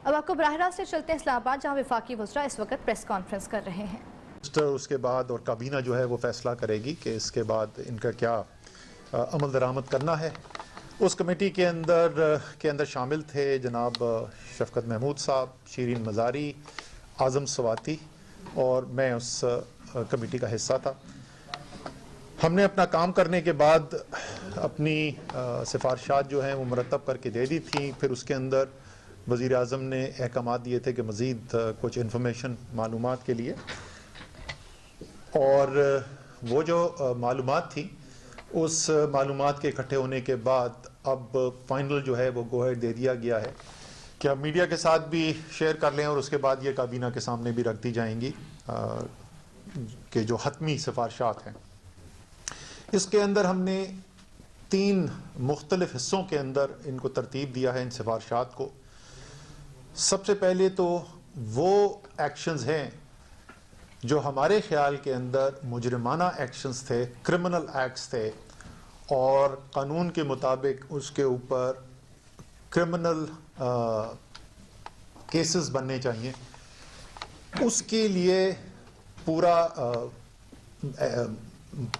اب آپ کو براہ راست سے چلتے ہیں اسلام آباد، جہاں وفاقی وزراء اس وقت پریس کانفرنس کر رہے ہیں۔ اس کے بعد اور کابینہ جو ہے وہ فیصلہ کرے گی کہ اس کے بعد ان کا کیا عمل درآمد کرنا ہے۔ اس کمیٹی کے اندر شامل تھے جناب شفقت محمود صاحب، شیرین مزاری، اعظم سواتی، اور میں اس کمیٹی کا حصہ تھا۔ ہم نے اپنا کام کرنے کے بعد اپنی سفارشات جو ہیں وہ مرتب کر کے دے دی تھیں۔ پھر اس کے اندر وزیر اعظم نے احکامات دیے تھے کہ مزید کچھ انفارمیشن معلومات کے لیے، اور وہ جو معلومات تھی اس معلومات کے اکٹھے ہونے کے بعد اب فائنل جو ہے وہ گو ہیڈ دے دیا گیا ہے کہ اب میڈیا کے ساتھ بھی شیئر کر لیں، اور اس کے بعد یہ کابینہ کے سامنے بھی رکھ دی جائیں گی کہ جو حتمی سفارشات ہیں۔ اس کے اندر ہم نے 3 مختلف حصوں کے اندر ان کو ترتیب دیا ہے، ان سفارشات کو۔ سب سے پہلے تو وہ ایکشنز ہیں جو ہمارے خیال کے اندر مجرمانہ ایکشنز تھے، کرمنل ایکٹس تھے، اور قانون کے مطابق اس کے اوپر کرمنل کیسز بننے چاہیے۔ اس کے لیے پورا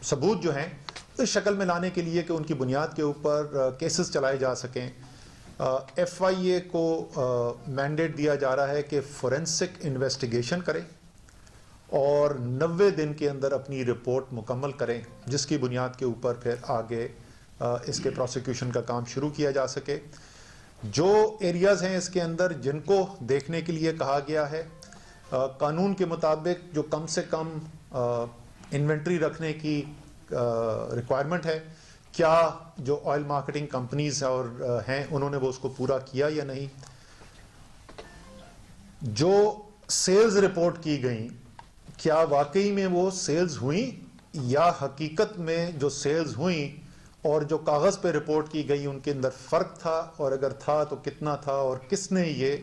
ثبوت جو ہیں اس شکل میں لانے کے لیے کہ ان کی بنیاد کے اوپر کیسز چلائے جا سکیں، ایف آئی اے کو مینڈیٹ دیا جا رہا ہے کہ فورینسک انویسٹیگیشن کریں اور 90 دن کے اندر اپنی رپورٹ مکمل کریں، جس کی بنیاد کے اوپر پھر آگے اس کے پروسیکیوشن کا کام شروع کیا جا سکے۔ جو ایریاز ہیں اس کے اندر جن کو دیکھنے کے لیے کہا گیا ہے، قانون کے مطابق جو کم سے کم انوینٹری رکھنے کی ریکوائرمنٹ ہے، کیا جو آئل مارکیٹنگ کمپنیز اور ہیں انہوں نے وہ اس کو پورا کیا یا نہیں، جو سیلز رپورٹ کی گئیں کیا واقعی میں وہ سیلز ہوئیں، یا حقیقت میں جو سیلز ہوئیں اور جو کاغذ پہ رپورٹ کی گئی ان کے اندر فرق تھا، اور اگر تھا تو کتنا تھا، اور کس نے یہ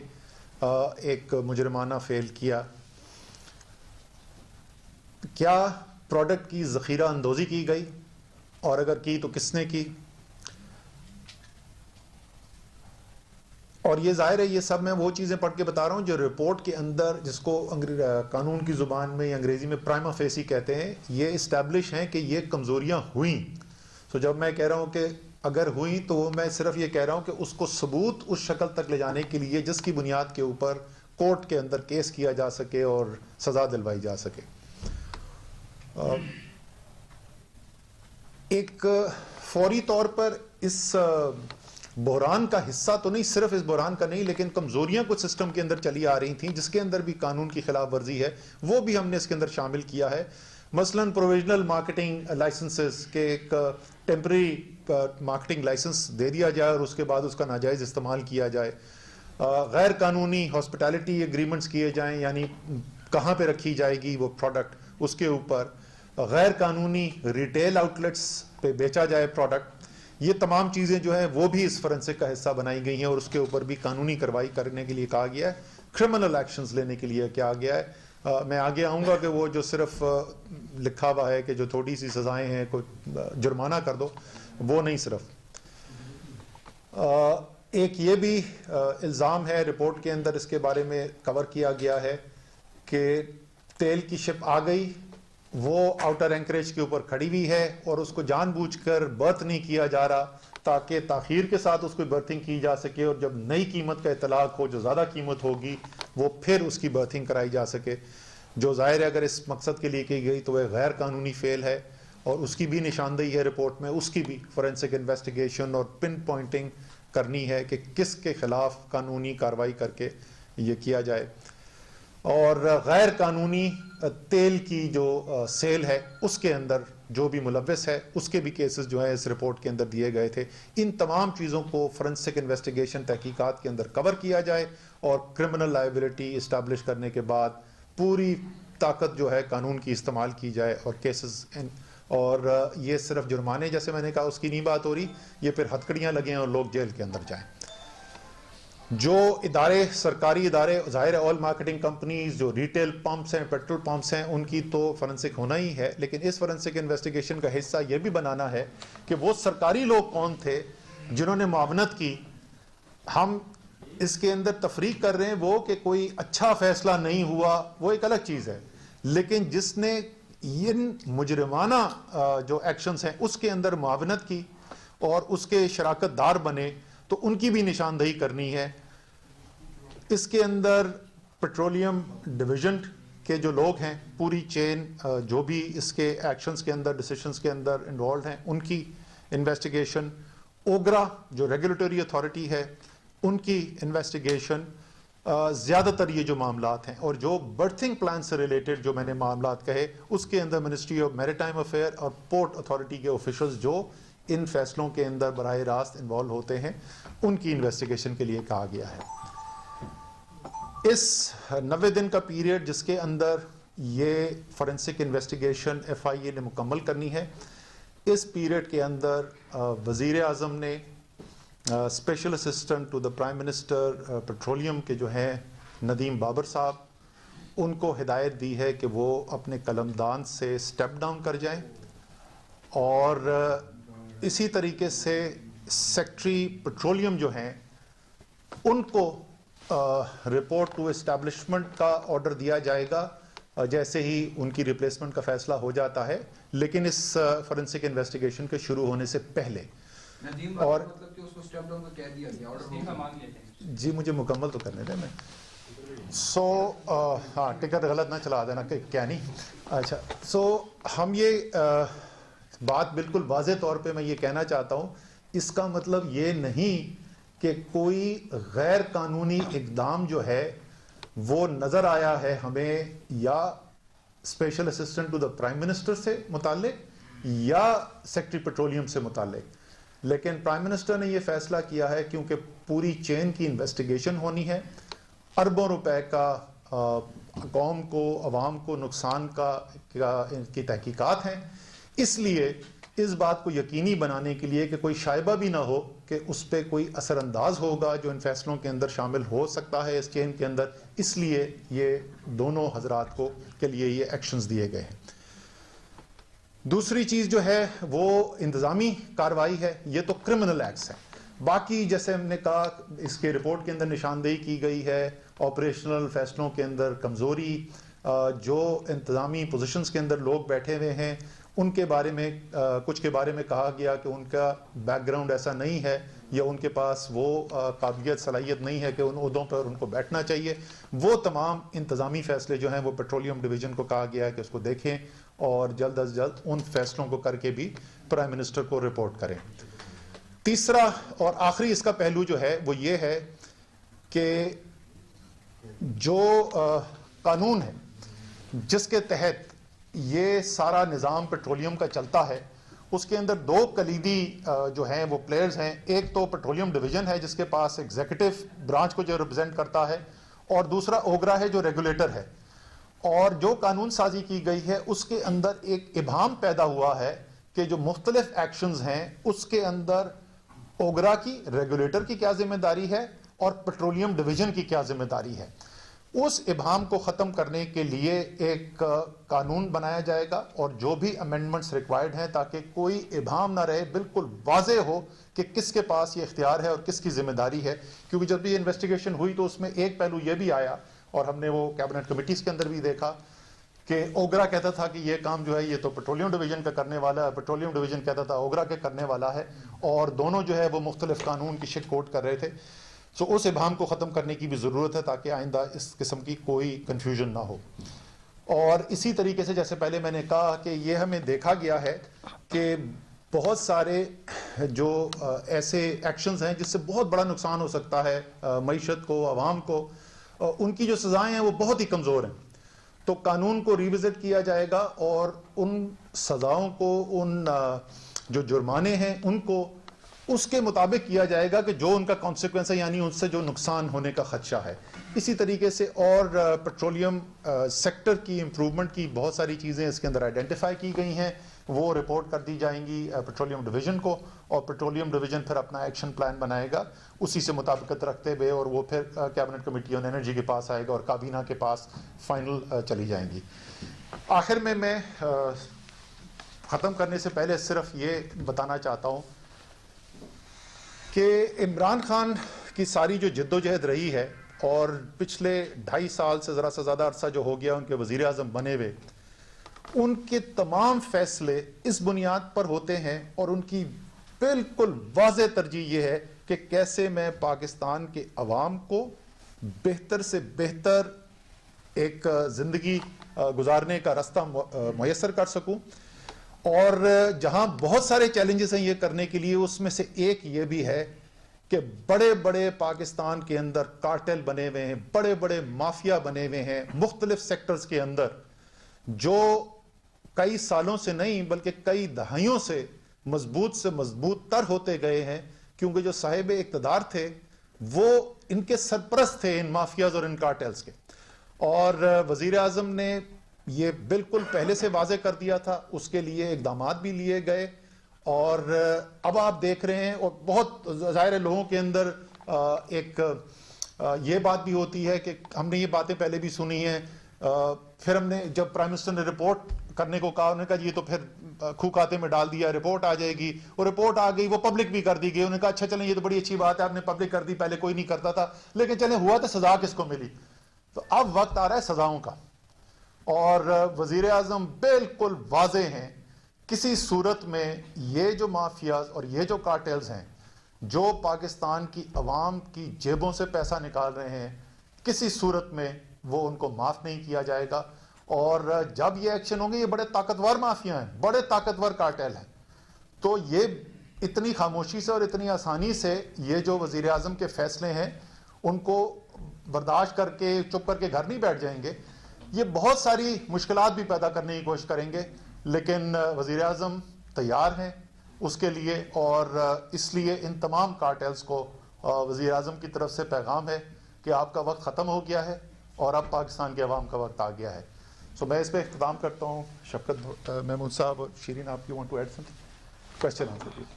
ایک مجرمانہ فعل کیا، کیا پروڈکٹ کی ذخیرہ اندوزی کی گئی، اور اگر کی تو کس نے کی۔ اور یہ ظاہر ہے یہ سب میں وہ چیزیں پڑھ کے بتا رہا ہوں جو رپورٹ کے اندر، جس کو قانون کی زبان میں یا انگریزی میں پرائما فیسی کہتے ہیں، یہ اسٹیبلش ہیں کہ یہ کمزوریاں ہوئیں۔ تو جب میں کہہ رہا ہوں کہ اگر ہوئیں تو میں صرف یہ کہہ رہا ہوں کہ اس کو ثبوت اس شکل تک لے جانے کے لیے جس کی بنیاد کے اوپر کورٹ کے اندر کیس کیا جا سکے اور سزا دلوائی جا سکے۔ ایک فوری طور پر اس بحران کا حصہ تو نہیں، صرف اس بحران کا نہیں، لیکن کمزوریاں کچھ سسٹم کے اندر چلی آ رہی تھیں جس کے اندر بھی قانون کی خلاف ورزی ہے، وہ بھی ہم نے اس کے اندر شامل کیا ہے۔ مثلاً پروویژنل مارکیٹنگ لائسنسز کے ایک ٹیمپرری مارکیٹنگ لائسنس دے دیا جائے اور اس کے بعد اس کا ناجائز استعمال کیا جائے، غیر قانونی ہاسپٹیلٹی ایگریمنٹس کیے جائیں، یعنی کہاں پہ رکھی جائے گی وہ پروڈکٹ، اس کے اوپر غیر قانونی ریٹیل آؤٹلیٹس پہ بیچا جائے پروڈکٹ۔ یہ تمام چیزیں جو ہیں وہ بھی اس فورینسک کا حصہ بنائی گئی ہیں، اور اس کے اوپر بھی قانونی کارروائی کرنے کے لیے کہا گیا ہے، کرمنل ایکشنز لینے کے لیے کیا گیا ہے۔ میں آگے آؤں گا کہ وہ جو صرف لکھا ہوا ہے کہ جو تھوڑی سی سزائیں ہیں کوئی جرمانہ کر دو، وہ نہیں صرف۔ ایک یہ بھی الزام ہے رپورٹ کے اندر، اس کے بارے میں کور کیا گیا ہے کہ تیل کی شپ آ گئی، وہ آؤٹر اینکریج کے اوپر کھڑی ہوئی ہے اور اس کو جان بوجھ کر برتھ نہیں کیا جا رہا تاکہ تاخیر کے ساتھ اس کو برتھنگ کی جا سکے، اور جب نئی قیمت کا اطلاق ہو جو زیادہ قیمت ہوگی وہ پھر اس کی برتھنگ کرائی جا سکے، جو ظاہر ہے اگر اس مقصد کے لیے کی گئی تو وہ غیر قانونی فعل ہے، اور اس کی بھی نشاندہی ہے رپورٹ میں، اس کی بھی فورینسک انویسٹیگیشن اور پن پوائنٹنگ کرنی ہے کہ کس کے خلاف قانونی کارروائی کر کے یہ کیا جائے۔ اور غیر قانونی تیل کی جو سیل ہے اس کے اندر جو بھی ملوث ہے اس کے بھی کیسز جو ہیں اس رپورٹ کے اندر دیے گئے تھے۔ ان تمام چیزوں کو فورینسک انویسٹیگیشن تحقیقات کے اندر کور کیا جائے، اور کرمنل لائبلٹی اسٹیبلش کرنے کے بعد پوری طاقت جو ہے قانون کی استعمال کی جائے، اور کیسز اور یہ صرف جرمانے جیسے میں نے کہا اس کی نہیں بات ہو رہی، یہ پھر ہتکڑیاں لگیں اور لوگ جیل کے اندر جائیں۔ جو ادارے، سرکاری ادارے، ظاہر ہے آئل مارکیٹنگ کمپنیز، جو ریٹیل پمپس ہیں، پیٹرول پمپس ہیں، ان کی تو فورینسک ہونا ہی ہے، لیکن اس فورینسک انویسٹیگیشن کا حصہ یہ بھی بنانا ہے کہ وہ سرکاری لوگ کون تھے جنہوں نے معاونت کی۔ ہم اس کے اندر تفریق کر رہے ہیں وہ کہ کوئی اچھا فیصلہ نہیں ہوا، وہ ایک الگ چیز ہے، لیکن جس نے ان مجرمانہ جو ایکشنز ہیں اس کے اندر معاونت کی اور اس کے شراکت دار بنے تو ان کی بھی نشاندہی کرنی ہے۔ اس کے اندر پیٹرولیم ڈویژن کے جو لوگ ہیں، پوری چین جو بھی اس کے ایکشنز کے اندر ڈیسیشنز کے اندر انوالوڈ ہیں، ان کی انویسٹیگیشن، اوگرا جو ریگولیٹری اتھارٹی ہے ان کی انویسٹیگیشن، زیادہ تر یہ جو معاملات ہیں اور جو برتھنگ پلان سے ریلیٹڈ جو میں نے معاملات کہے اس کے اندر منسٹری آف میریٹائم افیئر اور پورٹ اتھارٹی کے آفیشلز جو ان فیصلوں کے اندر براہ راست انوالو ہوتے ہیں ان کی انویسٹیگیشن کے لیے کہا گیا ہے۔ اس 90 دن کا پیریڈ جس کے اندر یہ فورینسک انویسٹیگیشن ایف آئی اے نے مکمل کرنی ہے، اس پیریڈ کے اندر وزیر اعظم نے special assistant to the prime minister petroleum کے جو ہیں ندیم بابر صاحب، ان کو ہدایت دی ہے کہ وہ اپنے قلمدان سے اسٹیپ ڈاؤن کر جائیں، اور اسی طریقے سے سیکٹری پیٹرولیم جو ہیں ان کو رپورٹ ٹو اسٹیبلشمنٹ کا آرڈر دیا جائے گا جیسے ہی ان کی ریپلیسمنٹ کا فیصلہ ہو جاتا ہے، لیکن اس فورینسک انویسٹیگیشن کے شروع ہونے سے پہلے۔ اور مطلب کہ اس کو اسٹیپ ڈاؤن کا کہہ دیا گیا، آرڈر جی مجھے مکمل تو کرنے دیں میں۔ ہاں ٹکٹ غلط نہ چلا دینا کہ کیا نہیں۔ اچھا، ہم یہ بات بالکل واضح طور پہ میں یہ کہنا چاہتا ہوں، اس کا مطلب یہ نہیں کہ کوئی غیر قانونی اقدام جو ہے وہ نظر آیا ہے ہمیں یا special assistant to the prime minister سے متعلق یا سیکٹری پیٹرولیم سے متعلق، لیکن پرائم منسٹر نے یہ فیصلہ کیا ہے کیونکہ پوری چین کی انویسٹیگیشن ہونی ہے، اربوں روپے کا قوم کو عوام کو نقصان کی تحقیقات ہیں، اس لیے اس بات کو یقینی بنانے کے لیے کہ کوئی شائبہ بھی نہ ہو کہ اس پہ کوئی اثر انداز ہوگا جو ان فیصلوں کے اندر شامل ہو سکتا ہے اس چین کے اندر، اس لیے یہ دونوں حضرات کو کے لیے یہ ایکشنز دیے گئے ہیں۔ دوسری چیز جو ہے وہ انتظامی کارروائی ہے، یہ تو کرمنل ایکٹس ہیں۔ باقی جیسے ہم نے کہا اس کے رپورٹ کے اندر نشاندہی کی گئی ہے آپریشنل فیصلوں کے اندر کمزوری، جو انتظامی پوزیشنز کے اندر لوگ بیٹھے ہوئے ہیں ان کے بارے میں کچھ کے بارے میں کہا گیا کہ ان کا بیک گراؤنڈ ایسا نہیں ہے یا ان کے پاس وہ قابلیت صلاحیت نہیں ہے کہ ان عہدوں پر ان کو بیٹھنا چاہیے، وہ تمام انتظامی فیصلے جو ہیں وہ پیٹرولیم ڈویژن کو کہا گیا ہے کہ اس کو دیکھیں اور جلد از جلد ان فیصلوں کو کر کے بھی پرائم منسٹر کو رپورٹ کریں۔ تیسرا اور آخری اس کا پہلو جو ہے وہ یہ ہے کہ جو قانون ہے جس کے تحت یہ سارا نظام پیٹرولیم کا چلتا ہے، اس کے اندر دو کلیدی جو ہیں وہ پلیئرز ہیں، ایک تو پیٹرولیم ڈویژن ہے جس کے پاس ایگزیکٹو برانچ کو جو ریپرزینٹ کرتا ہے، اور دوسرا اوگرا ہے جو ریگولیٹر ہے۔ اور جو قانون سازی کی گئی ہے اس کے اندر ایک ابہام پیدا ہوا ہے کہ جو مختلف ایکشنز ہیں اس کے اندر اوگرا کی، ریگولیٹر کی کیا ذمہ داری ہے اور پیٹرولیم ڈویژن کی کیا ذمہ داری ہے۔ اس ابہام کو ختم کرنے کے لیے ایک قانون بنایا جائے گا اور جو بھی امینڈمنٹس ریکوائرڈ ہیں تاکہ کوئی ابہام نہ رہے، بالکل واضح ہو کہ کس کے پاس یہ اختیار ہے اور کس کی ذمہ داری ہے۔ کیونکہ جب یہ انویسٹیگیشن ہوئی تو اس میں ایک پہلو یہ بھی آیا اور ہم نے وہ کیبنٹ کمیٹیز کے اندر بھی دیکھا کہ اوگرا کہتا تھا کہ یہ کام جو ہے یہ تو پیٹرولیم ڈویژن کا کرنے والا ہے، پیٹرولیم ڈویژن کہتا تھا اوگرا کے کرنے والا ہے، اور دونوں جو ہے وہ مختلف قانون کی شک کوٹ کر رہے تھے۔ اس ابہام کو ختم کرنے کی بھی ضرورت ہے تاکہ آئندہ اس قسم کی کوئی کنفیوژن نہ ہو۔ اور اسی طریقے سے جیسے پہلے میں نے کہا کہ یہ ہمیں دیکھا گیا ہے کہ بہت سارے جو ایسے ایکشنز ہیں جس سے بہت بڑا نقصان ہو سکتا ہے معیشت کو، عوام کو، ان کی جو سزائیں ہیں وہ بہت ہی کمزور ہیں۔ تو قانون کو ریوزٹ کیا جائے گا اور ان سزاؤں کو، ان جو جرمانے ہیں ان کو اس کے مطابق کیا جائے گا کہ جو ان کا کانسیکوینس ہے، یعنی ان سے جو نقصان ہونے کا خدشہ ہے۔ اسی طریقے سے اور پیٹرولیم سیکٹر کی امپروومنٹ کی بہت ساری چیزیں اس کے اندر آئیڈینٹیفائی کی گئی ہیں، وہ رپورٹ کر دی جائیں گی پیٹرولیم ڈویژن کو، اور پیٹرولیم ڈویژن پھر اپنا ایکشن پلان بنائے گا اسی سے مطابقت رکھتے ہوئے، اور وہ پھر کیبنٹ کمیٹی آن انرجی کے پاس آئے گا اور کابینہ کے پاس فائنل چلی جائیں گی۔ آخر میں ختم کرنے سے پہلے صرف یہ بتانا چاہتا ہوں کہ عمران خان کی ساری جو جدوجہد رہی ہے اور پچھلے 2.5 سال سے ذرا سا زیادہ عرصہ جو ہو گیا ان کے وزیر اعظم بنے ہوئے، ان کے تمام فیصلے اس بنیاد پر ہوتے ہیں اور ان کی بالکل واضح ترجیح یہ ہے کہ کیسے میں پاکستان کے عوام کو بہتر سے بہتر ایک زندگی گزارنے کا راستہ میسر کر سکوں. اور جہاں بہت سارے چیلنجز ہیں یہ کرنے کے لیے، اس میں سے ایک یہ بھی ہے کہ بڑے بڑے پاکستان کے اندر کارٹل بنے ہوئے ہیں، بڑے بڑے مافیا بنے ہوئے ہیں مختلف سیکٹرز کے اندر، جو کئی سالوں سے نہیں بلکہ کئی دہائیوں سے مضبوط تر ہوتے گئے ہیں، کیونکہ جو صاحب اقتدار تھے وہ ان کے سرپرست تھے، ان مافیاز اور ان کارٹلز کے. اور وزیر اعظم نے یہ بالکل پہلے سے واضح کر دیا تھا، اس کے لیے اقدامات بھی لیے گئے. اور اب آپ دیکھ رہے ہیں، اور بہت ظاہر لوگوں کے اندر ایک یہ بات بھی ہوتی ہے کہ ہم نے یہ باتیں پہلے بھی سنی ہیں. پھر ہم نے جب پرائم منسٹر نے رپورٹ کرنے کو کہا، انہوں نے کہا یہ تو پھر کھو کھاتے میں ڈال دیا، رپورٹ آ جائے گی. اور رپورٹ آ گئی، وہ پبلک بھی کر دی گئی. انہوں نے کہا اچھا چلیں یہ تو بڑی اچھی بات ہے، آپ نے پبلک کر دی، پہلے کوئی نہیں کرتا تھا، لیکن چلیں ہوا تو سزا کس کو ملی. تو اب وقت آ رہا ہے سزاؤں کا، اور وزیر اعظم بالکل واضح ہیں، کسی صورت میں یہ جو مافیاز اور یہ جو کارٹلز ہیں جو پاکستان کی عوام کی جیبوں سے پیسہ نکال رہے ہیں، کسی صورت میں وہ ان کو معاف نہیں کیا جائے گا. اور جب یہ ایکشن ہوں گے، یہ بڑے طاقتور مافیا ہیں، بڑے طاقتور کارٹل ہیں، تو یہ اتنی خاموشی سے اور اتنی آسانی سے یہ جو وزیر اعظم کے فیصلے ہیں ان کو برداشت کر کے چپ کر کے گھر نہیں بیٹھ جائیں گے. یہ بہت ساری مشکلات بھی پیدا کرنے کی کوشش کریں گے، لیکن وزیر اعظم تیار ہیں اس کے لیے. اور اس لیے ان تمام کارٹلز کو وزیر اعظم کی طرف سے پیغام ہے کہ آپ کا وقت ختم ہو گیا ہے اور اب پاکستان کے عوام کا وقت آ گیا ہے. سو میں اس پہ اختتام کرتا ہوں. شفقت محمود صاحب اور شیرین، آپ you want to add something? Question answer please.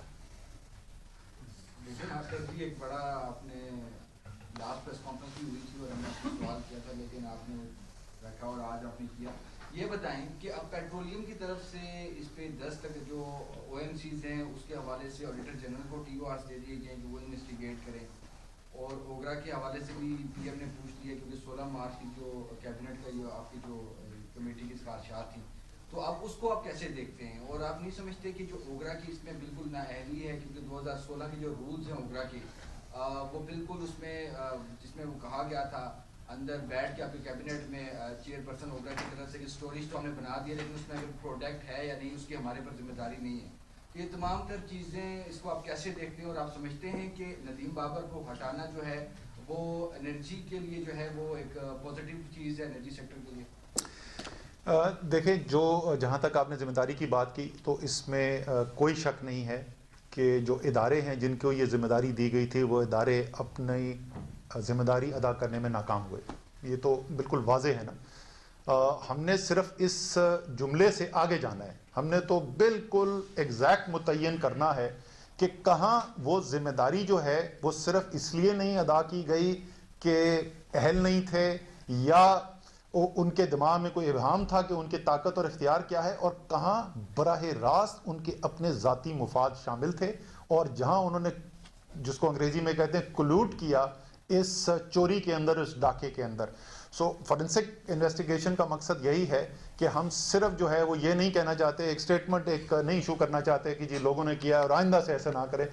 لیکن آپ کا بھی ایک بڑا، آپ نے لاسٹ پریس کانفرنس بھی ہوئی تھی اور ہم نے سوال کیا تھا، لیکن آپ نے رکھا اور آج آپ نے کیا. یہ بتائیں کہ اب پیٹرولیم کی طرف سے اس پہ 10 تک جو او این سیز ہیں اس کے حوالے سے آڈیٹر جنرل کو ٹی او آرز دے دیے گئے کہ وہ انویسٹیگیٹ کریں، اور اوگرا کے حوالے سے بھی پی ایم نے پوچھ لیا کیونکہ 16 مارچ کی جو کیبنٹ کا جو آپ کی جو کمیٹی کی سفارشات تھیں، تو آپ اس کو آپ کیسے دیکھتے ہیں؟ اور آپ نہیں سمجھتے کہ جو اوگرا کی اس میں بالکل نااہلی ہے، کیونکہ 2016 کے جو رولز ہیں اوگرا کے وہ بالکل اس میں جس میں وہ کہا گیا تھا اندر بیٹھ کے آپ کے کیبنٹ میں چیئر پرسن اوگرا کی طرف سے کہ اسٹوریج تو ہم نے بنا دیا، لیکن اس میں اگر پروڈکٹ ہے یا نہیں اس کی ہمارے پر ذمہ داری نہیں ہے. یہ تمام تر چیزیں اس کو آپ کیسے دیکھتے ہیں؟ اور آپ سمجھتے ہیں کہ ندیم بابر کو ہٹانا جو ہے وہ انرجی کے لیے جو ہے وہ ایک پازیٹیو چیز ہے انرجی سیکٹر کے لیے؟ دیکھیں، جو جہاں تک آپ نے ذمہ داری کی بات کی، تو اس میں کوئی شک نہیں ہے کہ جو ادارے ہیں جن کو یہ ذمہ داری دی گئی تھی، وہ ادارے اپنی ذمہ داری ادا کرنے میں ناکام ہوئے. یہ تو بالکل واضح ہے نا. ہم نے صرف اس جملے سے آگے جانا ہے. ہم نے تو بالکل ایگزیکٹ متعین کرنا ہے کہ کہاں وہ ذمہ داری جو ہے وہ صرف اس لیے نہیں ادا کی گئی کہ اہل نہیں تھے یا ان کے دماغ میں کوئی ابہام تھا کہ ان کی طاقت اور اختیار کیا ہے، اور کہاں براہ راست ان کے اپنے ذاتی مفاد شامل تھے، اور جہاں انہوں نے جس کو انگریزی میں کہتے ہیں کلوٹ کیا اس چوری کے اندر، اس ڈاکے کے اندر. سو فورنسک انویسٹیگیشن کا مقصد یہی ہے کہ ہم صرف جو ہے وہ یہ نہیں کہنا چاہتے، ایک سٹیٹمنٹ ایک نہیں ایشو کرنا چاہتے کہ جی لوگوں نے کیا اور آئندہ سے ایسا نہ کرے.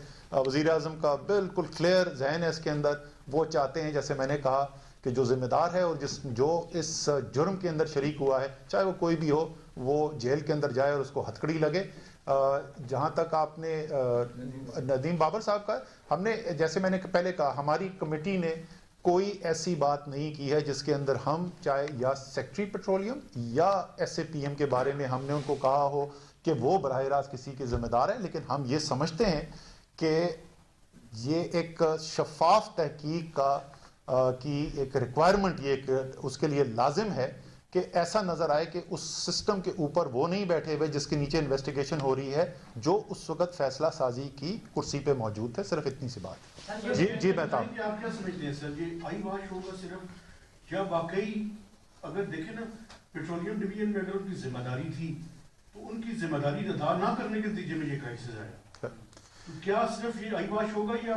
وزیر اعظم کا بالکل کلیئر ذہن ہے اس کے اندر. وہ چاہتے ہیں، جیسے میں نے کہا، کہ جو ذمہ دار ہے اور جو اس جرم کے اندر شریک ہوا ہے، چاہے وہ کوئی بھی ہو، وہ جیل کے اندر جائے اور اس کو ہتھکڑی لگے. جہاں تک آپ نے ندیم بابر صاحب کا، ہم نے جیسے میں نے پہلے کہا، ہماری کمیٹی نے کوئی ایسی بات نہیں کی ہے جس کے اندر ہم چاہے یا سیکٹری پیٹرولیم یا ایس اے پی ایم کے بارے میں ہم نے ان کو کہا ہو کہ وہ براہ راست کسی کے ذمہ دار ہے. لیکن ہم یہ سمجھتے ہیں کہ یہ ایک شفاف تحقیق کی ایک ریکوائرمنٹ، یہ اس کے لیے لازم ہے کہ ایسا نظر آئے کہ اس سسٹم کے اوپر وہ نہیں بیٹھے ہوئے جس کے نیچے انویسٹیگیشن ہو رہی ہے، جو اس وقت فیصلہ سازی کی کرسی پہ موجود تھے. صرف اتنی سی بات. جی بہتا ہوں. آپ کیا سمجھتے ہیں سر، یہ آئی واش ہوگا صرف جب واقعی اگر دیکھیں نا پیٹرولیم ڈویژن میں اگر ان کی ذمہ داری تھی تو ان کی ذمہ داری ادا نہ کرنے کے نتیجے میں یہ کرائسس آیا، تو کیا صرف یہ آئی واش ہوگا یا